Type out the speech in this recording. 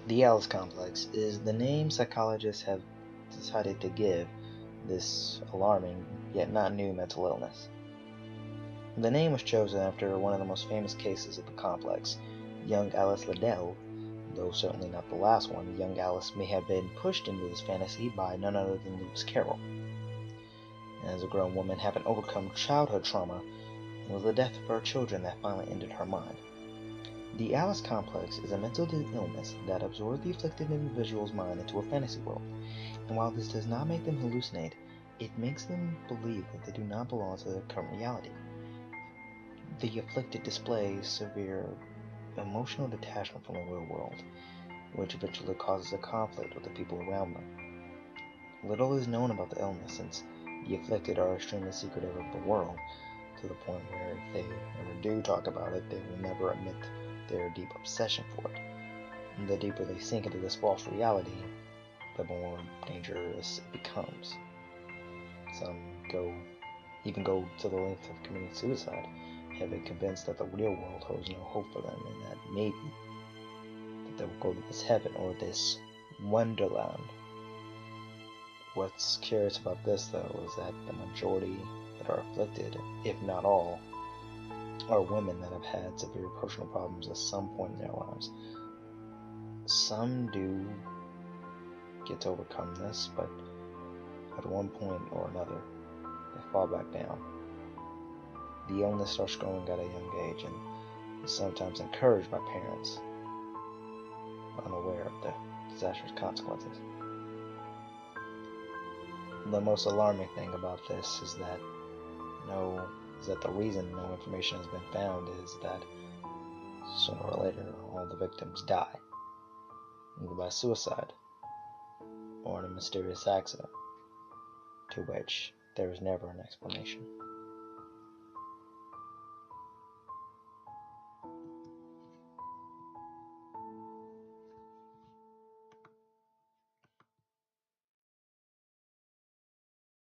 The Alice complex is the name psychologists have decided to give this alarming yet not new mental illness. The name was chosen after one of the most famous cases of the complex, young Alice Liddell, though certainly not the last one. Young Alice may have been pushed into this fantasy by none other than Lewis Carroll. As a grown woman, having overcome childhood trauma, it was the death of her children that finally ended her mind. The Alice complex is a mental illness that absorbs the afflicted individual's mind into a fantasy world, and while this does not make them hallucinate, it makes them believe that they do not belong to their current reality. The afflicted display severe emotional detachment from the real world, which eventually causes a conflict with the people around them. Little is known about the illness, since the afflicted are extremely secretive of the world, to the point where if they ever do talk about it, they will never admit their deep obsession for it. And the deeper they sink into this false reality, the more dangerous it becomes. Some even go to the length of committing suicide, having convinced that the real world holds no hope for them, and that maybe that they will go to this heaven or this Wonderland. What's curious about this, though, is that the majority that are afflicted, if not all, are women that have had severe personal problems at some point in their lives. Some do get to overcome this, but at one point or another, they fall back down. The illness starts growing at a young age and is sometimes encouraged by parents unaware of the disastrous consequences. The most alarming thing about this is that the reason no information has been found is that sooner or later all the victims die, either by suicide or in a mysterious accident, to which there is never an explanation.